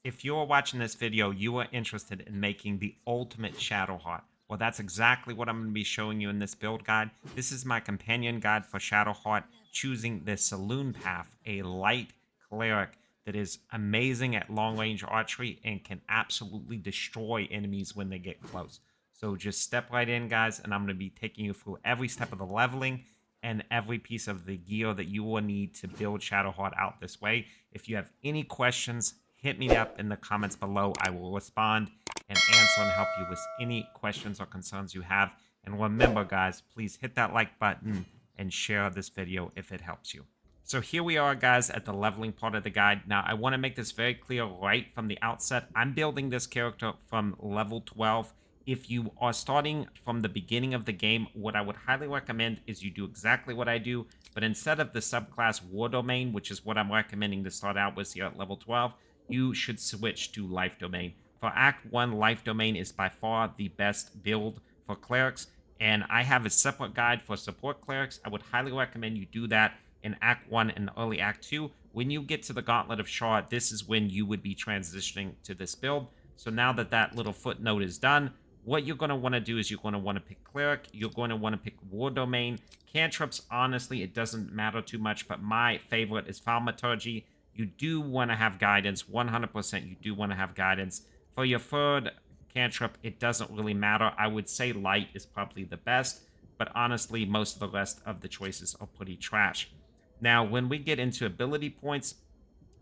if you're watching this video, you are interested in making the ultimate Shadowheart. Well, that's exactly what I'm going to be showing you in this build guide. This is my companion guide for Shadowheart, choosing the Saloon Path, a light cleric that is amazing at long-range archery and can absolutely destroy enemies when they get close. So just step right in, guys, and I'm going to be taking you through every step of the leveling and every piece of the gear that you will need to build Shadowheart out this way. If you have any questions, hit me up in the comments below. I will respond and answer and help you with any questions or concerns you have. And remember, guys, please hit that like button and share this video if it helps you. So here we are, guys, at the leveling part of the guide. Now, I want to make this very clear right from the outset. I'm building this character from level 12. If you are starting from the beginning of the game, what I would highly recommend is you do exactly what I do, but instead of the subclass War Domain, which is what I'm recommending to start out with here at level 12, you should switch to Life Domain. For Act 1, Life Domain is by far the best build for clerics, and I have a separate guide for support clerics. I would highly recommend you do that in Act 1 and early Act 2. When you get to the Gauntlet of Shard, this is when you would be transitioning to this build. So now that that little footnote is done, what you're going to want to do is you're going to want to pick Cleric. You're going to want to pick War Domain. Cantrips, honestly, it doesn't matter too much, but my favorite is Thaumaturgy. You do want to have Guidance. 100% you do want to have Guidance. For your third cantrip, it doesn't really matter. I would say Light is probably the best, but honestly, most of the rest of the choices are pretty trash. Now, when we get into ability points,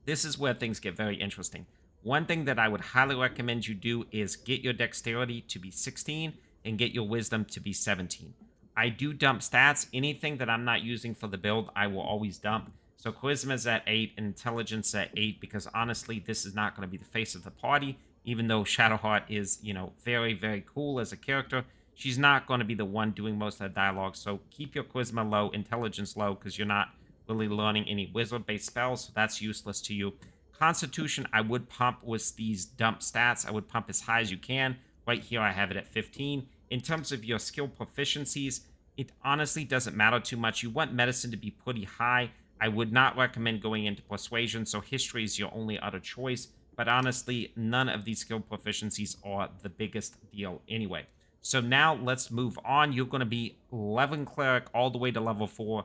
this is where things get very interesting. One thing that I would highly recommend you do is get your dexterity to be 16 and get your wisdom to be 17. I do dump stats. Anything that I'm not using for the build, I will always dump. So charisma is at 8, intelligence at 8, because honestly, this is not going to be the face of the party. Even though Shadowheart is, very, very cool as a character, she's not going to be the one doing most of the dialogue. So keep your charisma low, intelligence low, because you're not really learning any wizard-based spells, so that's useless to you. Constitution, I would pump with these dump stats. I would pump as high as you can. Right here, I have it at 15. In terms of your skill proficiencies, it honestly doesn't matter too much. You want medicine to be pretty high. I would not recommend going into persuasion, so history is your only other choice. But honestly, none of these skill proficiencies are the biggest deal anyway. So now let's move on. You're going to be leveling Cleric all the way to level 4.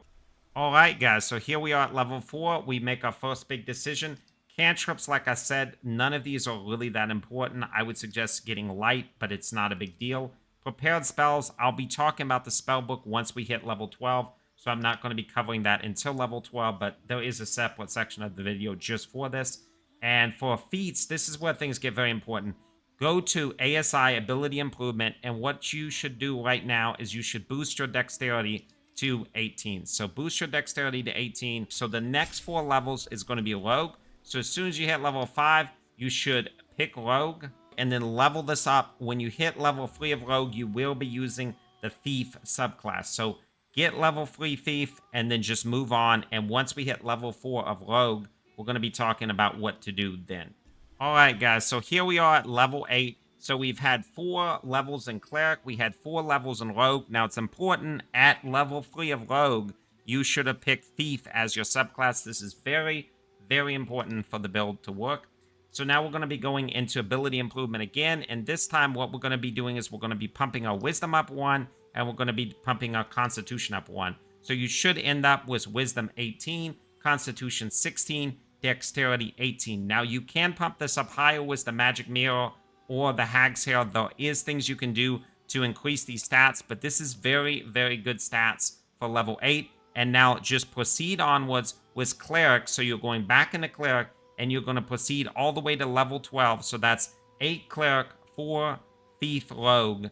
Alright, guys, so here we are at level 4. We make our first big decision. Cantrips, like I said, none of these are really that important. I would suggest getting Light, but it's not a big deal. Prepared spells, I'll be talking about the spellbook once we hit level 12, so I'm not going to be covering that until level 12, but there is a separate section of the video just for this. And for feats, this is where things get very important. Go to ASI, Ability Improvement, and what you should do right now is you should boost your dexterity to 18. So boost your dexterity to 18. So the next 4 levels is going to be Rogue. So as soon as you hit level 5, you should pick Rogue and then level this up. When you hit level 3 of Rogue, you will be using the Thief subclass. So get level 3 Thief and then just move on. And once we hit level 4 of Rogue, we're going to be talking about what to do then. Alright, guys, so here we are at level 8. So we've had 4 levels in Cleric. We had 4 levels in Rogue. Now it's important, at level 3 of Rogue, you should have picked Thief as your subclass. This is very, very important for the build to work. So now we're going to be going into ability improvement again. And this time what we're going to be doing is we're going to be pumping our wisdom up 1. And we're going to be pumping our constitution up 1. So you should end up with wisdom 18, constitution 16, dexterity 18. Now you can pump this up higher with the magic mirror or the hag's hair. There is things you can do to increase these stats, but this is very, very good stats for level 8. And now just proceed onwards with Cleric. So you're going back into Cleric, and you're going to proceed all the way to level 12. So that's 8 Cleric, 4 Thief, Rogue.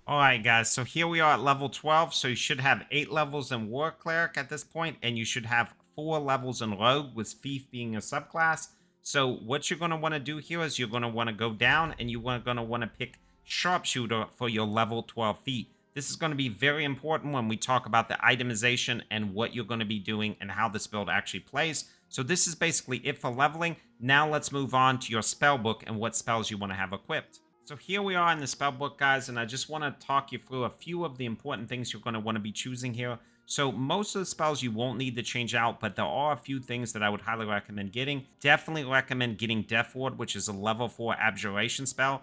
Alright, guys, so here we are at level 12. So you should have 8 levels in War Cleric at this point, and you should have 4 levels in Rogue, with Thief being a subclass. So what you're going to want to do here is you're going to want to go down, and you're going to want to pick Sharpshooter for your level 12 feat. This is going to be very important when we talk about the itemization and what you're going to be doing and how this build actually plays. So this is basically it for leveling. Now let's move on to your spellbook and what spells you want to have equipped. So here we are in the spellbook, guys, and I just want to talk you through a few of the important things you're going to want to be choosing here. So most of the spells you won't need to change out, but there are a few things that I would highly recommend getting. Definitely recommend getting Death Ward, which is a level 4 abjuration spell.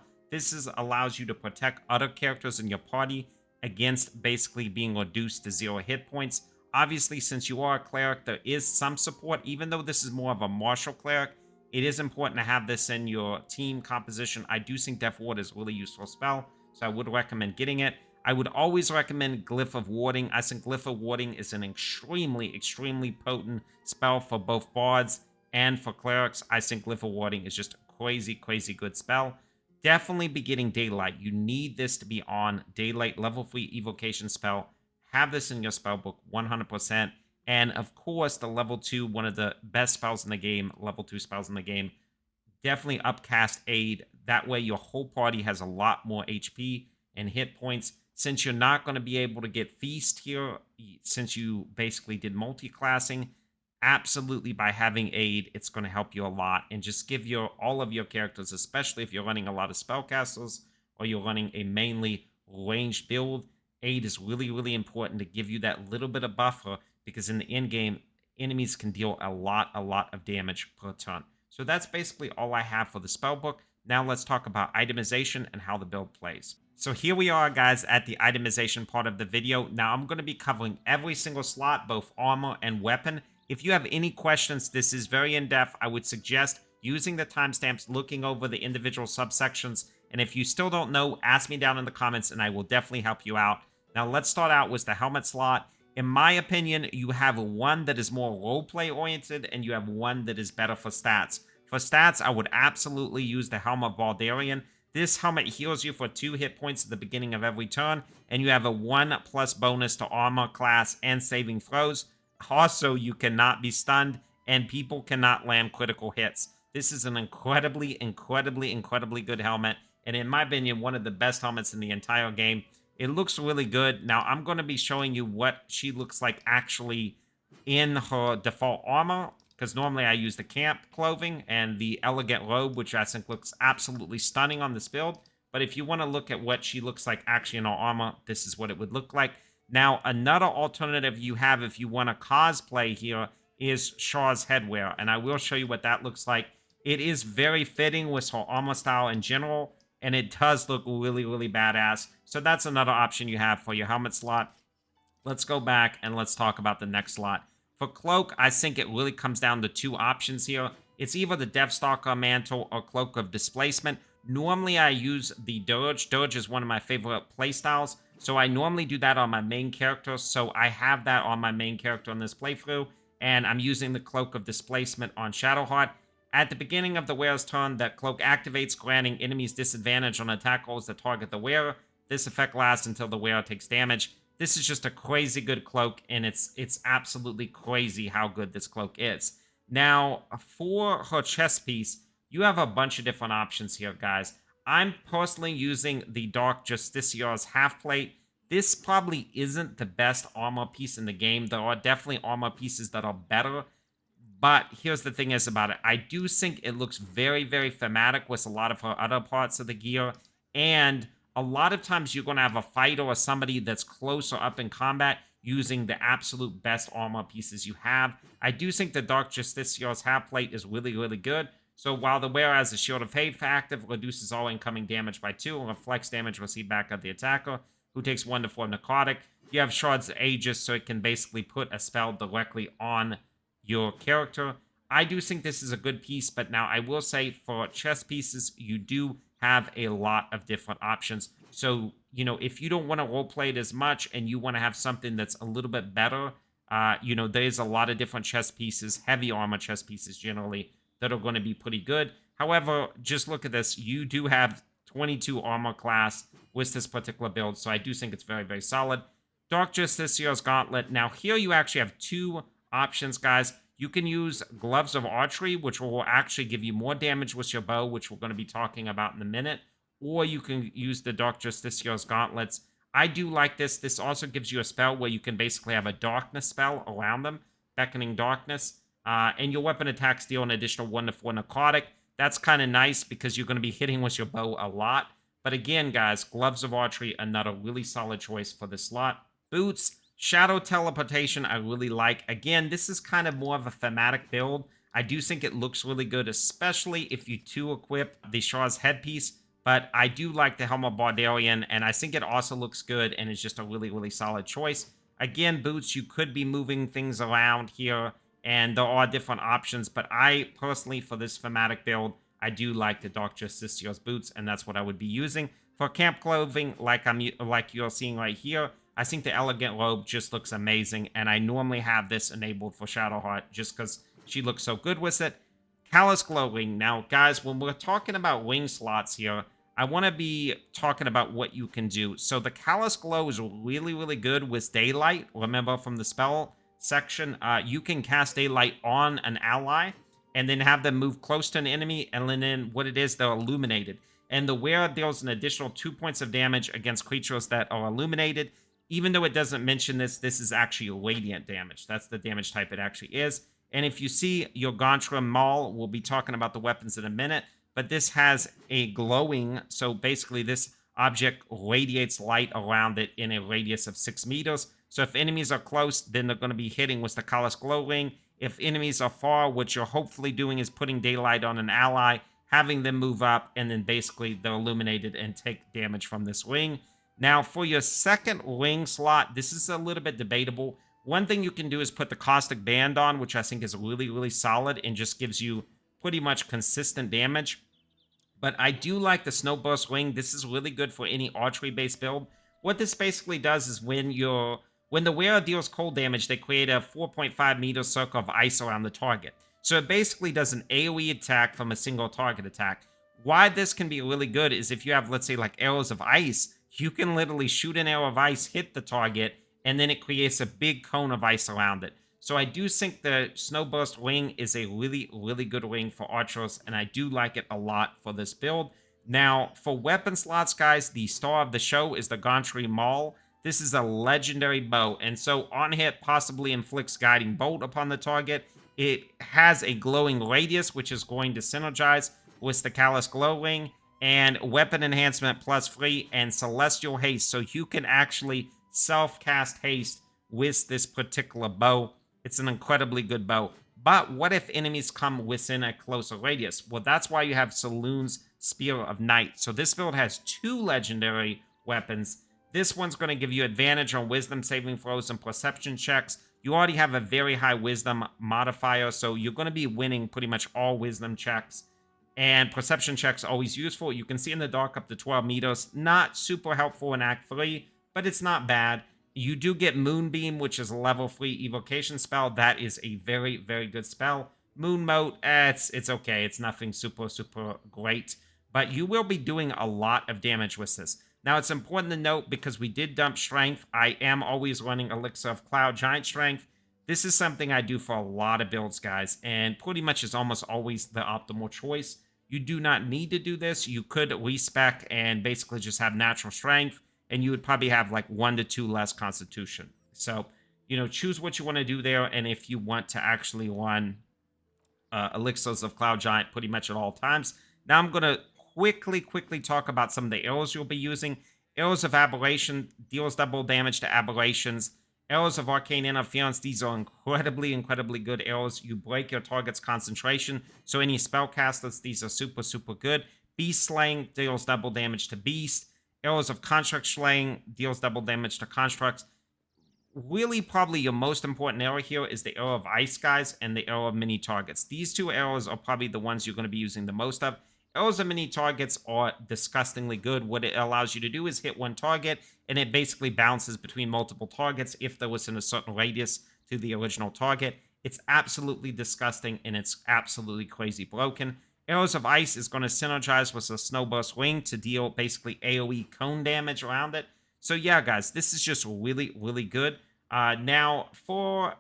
Allows you to protect other characters in your party against basically being reduced to 0 hit points. Obviously, since you are a cleric, there is some support. Even though this is more of a martial cleric, it is important to have this in your team composition. I do think Death Ward is a really useful spell, so I would recommend getting it. I would always recommend Glyph of Warding. I think Glyph of Warding is an extremely, extremely potent spell for both bards and for clerics. I think Glyph of Warding is just a crazy, crazy good spell. Definitely be getting Daylight. You need this to be on Daylight, level 3 evocation spell. Have this in your spellbook 100%. And of course, the level 2, one of the best spells in the game, level 2 spells in the game, definitely Upcast Aid. That way your whole party has a lot more HP and hit points. Since you're not going to be able to get Feast here, since you basically did multi-classing, absolutely by having Aid, it's going to help you a lot and just give all of your characters, especially if you're running a lot of spellcasters or you're running a mainly ranged build, Aid is really, really important to give you that little bit of buffer because in the end game, enemies can deal a lot of damage per turn. So that's basically all I have for the spellbook. Now let's talk about itemization and how the build plays. So here we are, guys, at the itemization part of the video. Now I'm going to be covering every single slot, both armor and weapon. If you have any questions, this is very in-depth. I would suggest using the timestamps, looking over the individual subsections. And if you still don't know, ask me down in the comments and I will definitely help you out. Now let's start out with the helmet slot. In my opinion, you have one that is more roleplay oriented and you have one that is better for stats. For stats, I would absolutely use the Helm of Baldurian. This helmet heals you for 2 hit points at the beginning of every turn, and you have a 1+ bonus to armor class and saving throws. Also, you cannot be stunned, and people cannot land critical hits. This is an incredibly, incredibly, incredibly good helmet, and in my opinion, one of the best helmets in the entire game. It looks really good. Now, I'm going to be showing you what she looks like actually in her default armor, because normally I use the camp clothing and the elegant robe, which I think looks absolutely stunning on this build. But if you want to look at what she looks like actually in her armor, this is what it would look like. Now, another alternative you have if you want to cosplay here is Shaw's headwear, and I will show you what that looks like. It is very fitting with her armor style in general, and it does look really, really badass. So that's another option you have for your helmet slot. Let's go back and let's talk about the next slot. For Cloak, I think it really comes down to 2 options here. It's either the Deathstalker Mantle or Cloak of Displacement. Normally, I use the Dirge. Dirge is one of my favorite playstyles, so I normally do that on my main character. So I have that on my main character in this playthrough, and I'm using the Cloak of Displacement on Shadowheart. At the beginning of the wearer's turn, that cloak activates, granting enemies disadvantage on attack rolls that target the wearer. This effect lasts until the wearer takes damage. This is just a crazy good cloak, and it's absolutely crazy how good this cloak is. Now, for her chest piece, you have a bunch of different options here, guys. I'm personally using the Dark Justiciar's half plate. This probably isn't the best armor piece in the game. There are definitely armor pieces that are better. But here's the thing is about it. I do think it looks very, very thematic with a lot of her other parts of the gear. And a lot of times you're going to have a fighter or somebody that's closer up in combat using the absolute best armor pieces you have. I do think the Dark Justiciar's half plate is really, really good. So while the wearer has a Shield of Faith active, reduces all incoming damage by 2 and reflects damage received back of the attacker, who takes 1 to 4 necrotic. You have Shards of Aegis, so it can basically put a spell directly on your character. I do think this is a good piece, but now I will say for chess pieces, you do have a lot of different options. So, if you don't want to roleplay it as much and you want to have something that's a little bit better, there's a lot of different chess pieces, heavy armor chess pieces generally, that are going to be pretty good. However, just look at this. You do have 22 armor class with this particular build, so I do think it's very, very solid. Dark Justiciar's Gauntlet. Now, here you actually have 2 options, guys. You can use Gloves of Archery, which will actually give you more damage with your bow, which we're going to be talking about in a minute. Or you can use the Dark Justiciar's Gauntlets. I do like this. This also gives you a spell where you can basically have a darkness spell around them, Beckoning Darkness. And your weapon attacks deal an additional 1 to 4 necrotic. That's kind of nice because you're going to be hitting with your bow a lot. But again, guys, Gloves of Archery, another really solid choice for this slot. Boots. Shadow teleportation, I really like. Again, this is kind of more of a thematic build. I do think it looks really good, especially if you too equip the Shaw's headpiece. But I do like the Helm of Bardarian, and I think it also looks good and is just a really, really solid choice. Again, boots, you could be moving things around here, and there are different options. But I personally, for this thematic build, I do like the Dark Justiciar's boots, and that's what I would be using. For camp clothing, like you're seeing right here, I think the Elegant Robe just looks amazing, and I normally have this enabled for Shadowheart just because she looks so good with it. Callous Glow Ring. Now, guys, when we're talking about ring slots here, I want to be talking about what you can do. So the Callous Glow is really, really good with Daylight. Remember from the spell section, you can cast Daylight on an ally and then have them move close to an enemy, and then what it is, they're illuminated. And the wearer deals an additional 2 points of damage against creatures that are illuminated. Even though it doesn't mention this, this is actually radiant damage. That's the damage type it actually is. And if you see your Gantra Maul, we'll be talking about the weapons in a minute, but this has a glowing, so basically this object radiates light around it in a radius of 6 meters. So if enemies are close, then they're going to be hitting with the Callous Glow Ring. If enemies are far, what you're hopefully doing is putting daylight on an ally, having them move up, and then basically they're illuminated and take damage from this ring. Now, for your second ring slot, this is a little bit debatable. One thing you can do is put the Caustic Band on, which I think is really, really solid and just gives you pretty much consistent damage. But I do like the Snowburst Ring. This is really good for any archery-based build. What this basically does is when the wearer deals cold damage, they create a 4.5 meter circle of ice around the target. So it basically does an AoE attack from a single target attack. Why this can be really good is if you have, let's say, like arrows of ice, you can literally shoot an arrow of ice, hit the target, and then it creates a big cone of ice around it. So I do think the Snowburst Ring is a really, really good ring for archers, and I do like it a lot for this build. Now, for weapon slots, guys, the star of the show is the Gauntry Maul. This is a legendary bow, and so on hit possibly inflicts Guiding Bolt upon the target. It has a glowing radius, which is going to synergize with the Callous Glow Ring, and Weapon Enhancement plus free, and Celestial Haste, so you can actually self-cast haste with this particular bow. It's an incredibly good bow. But what if enemies come within a closer radius? Well, that's why you have Saloon's Spear of Night. So this build has 2 legendary weapons. This one's going to give you advantage on wisdom saving throws and perception checks. You already have a very high wisdom modifier, so you're going to be winning pretty much all wisdom checks. And perception checks always useful. You can see in the dark up to 12 meters. Not super helpful in Act 3, but it's not bad. You do get Moonbeam, which is a level 3 evocation spell. That is a very, very good spell. Moon Mote, it's okay. It's nothing super, super great. But you will be doing a lot of damage with this. Now, it's important to note, because we did dump Strength, I am always running Elixir of Cloud Giant Strength. This is something I do for a lot of builds, guys, and pretty much is almost always the optimal choice. You do not need to do this. You could respec and basically just have natural strength, and you would probably have like 1 to 2 less constitution. So, choose what you want to do there, and if you want to actually run Elixirs of Cloud Giant pretty much at all times. Now I'm going to quickly talk about some of the arrows you'll be using. Arrows of Aberration deals double damage to aberrations. Arrows of Arcane Interference, these are incredibly, incredibly good arrows. You break your target's concentration, so any spellcasters, these are super, super good. Beast Slaying deals double damage to Beast. Arrows of Construct Slaying deals double damage to Constructs. Really, probably your most important arrow here is the Arrow of Ice, guys, and the Arrow of Mini Targets. These 2 arrows are probably the ones you're going to be using the most of. Arrows of Mini Targets are disgustingly good. What it allows you to do is hit one target, and it basically bounces between multiple targets if they're within a certain radius to the original target. It's absolutely disgusting, and it's absolutely crazy broken. Arrows of Ice is going to synergize with a Snowburst Ring to deal basically AoE cone damage around it. So yeah, guys, this is just really, really good. Now, for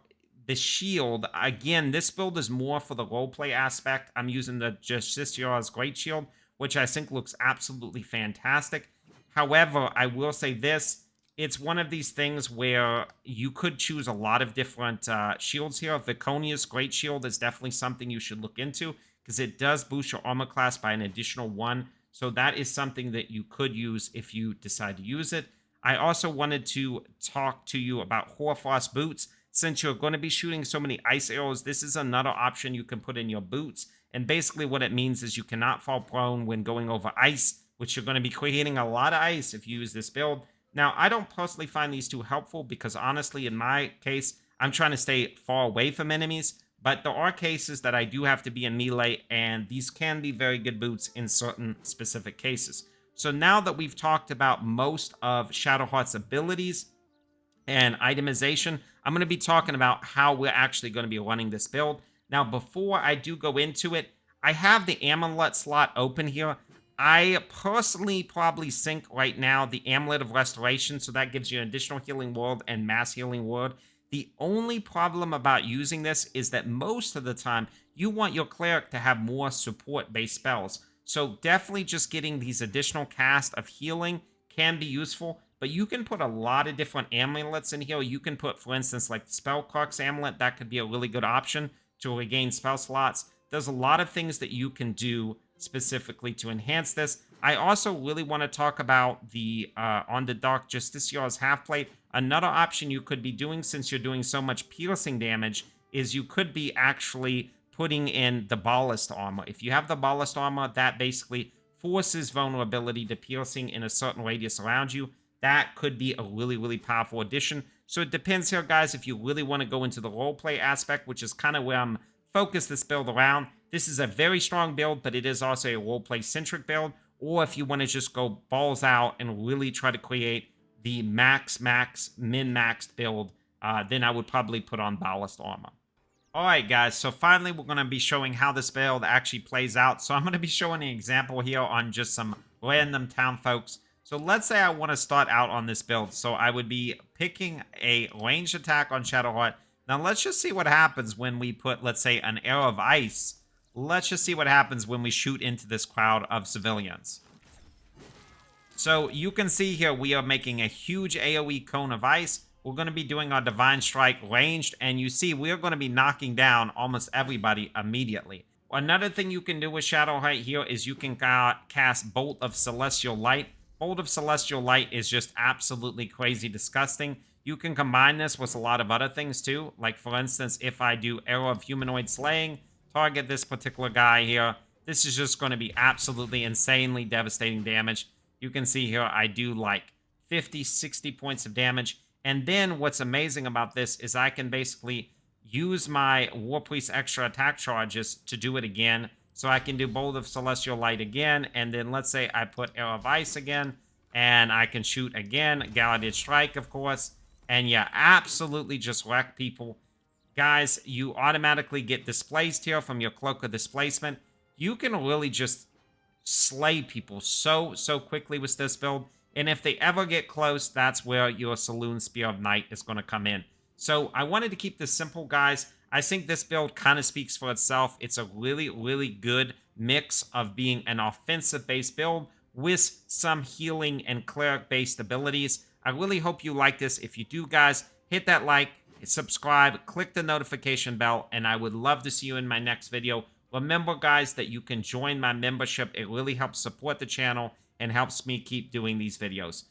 the shield, again, this build is more for the roleplay aspect. I'm using the Justiciar's Great Shield, which I think looks absolutely fantastic. However, I will say this. It's one of these things where you could choose a lot of different shields here. Viconia's Great Shield is definitely something you should look into, because it does boost your armor class by an additional 1. So that is something that you could use if you decide to use it. I also wanted to talk to you about Hoarfrost boots. Since you're going to be shooting so many ice arrows, this is another option you can put in your boots. And basically what it means is you cannot fall prone when going over ice, which you're going to be creating a lot of ice if you use this build. Now, I don't personally find these too helpful because honestly, in my case, I'm trying to stay far away from enemies. But there are cases that I do have to be in melee, and these can be very good boots in certain specific cases. So now that we've talked about most of Shadowheart's abilities and itemization, I'm going to be talking about how we're actually going to be running this build. Now, before I do go into it, I have the Amulet slot open here. I personally probably sync right now the Amulet of Restoration, so that gives you an additional healing word and mass healing word. The only problem about using this is that most of the time, you want your cleric to have more support-based spells. So definitely just getting these additional cast of healing can be useful, but you can put a lot of different amulets in here. You can put, for instance, like the Spellcrux amulet. That could be a really good option to regain spell slots. There's a lot of things that you can do specifically to enhance this. I also really want to talk about the on the Dark Justiciar's half-plate. Another option you could be doing, since you're doing so much piercing damage, is you could be actually putting in the Ballast Armor. If you have the Ballast Armor, that basically forces vulnerability to piercing in a certain radius around you. That could be a really, really powerful addition. So it depends here, guys, if you really want to go into the roleplay aspect, which is kind of where I'm focused this build around. This is a very strong build, but it is also a roleplay-centric build. Or if you want to just go balls out and really try to create the min-maxed build, then I would probably put on Ballast Armor. Alright guys, so finally we're going to be showing how this build actually plays out. So I'm going to be showing an example here on just some random town folks. So let's say I want to start out on this build. So I would be picking a ranged attack on Shadowheart. Now let's just see what happens when we put, let's say, an arrow of ice. Let's just see what happens when we shoot into this crowd of civilians. So you can see here we are making a huge AoE cone of ice. We're going to be doing our Divine Strike ranged, and you see we're going to be knocking down almost everybody immediately. Another thing you can do with Shadowheart here is you can cast Bolt of Celestial Light. Bolt of Celestial Light is just absolutely crazy disgusting. You can combine this with a lot of other things too. Like for instance, if I do Arrow of Humanoid Slaying, target this particular guy here. This is just going to be absolutely insanely devastating damage. You can see here I do like 50, 60 points of damage. And then what's amazing about this is I can basically use my War Priest extra attack charges to do it again. So I can do Bolt of Celestial Light again, and then let's say I put Arrow of Ice again, and I can shoot again, Gallant's Strike, of course, and yeah, absolutely just wreck people. Guys, you automatically get displaced here from your Cloak of Displacement. You can really just slay people so quickly with this build, and if they ever get close, that's where your Saloon Spear of Night is going to come in. So I wanted to keep this simple, guys. I think this build kind of speaks for itself. It's a really, really good mix of being an offensive-based build with some healing and cleric-based abilities. I really hope you like this. If you do, guys, hit that like, subscribe, click the notification bell, and I would love to see you in my next video. Remember, guys, that you can join my membership. It really helps support the channel and helps me keep doing these videos.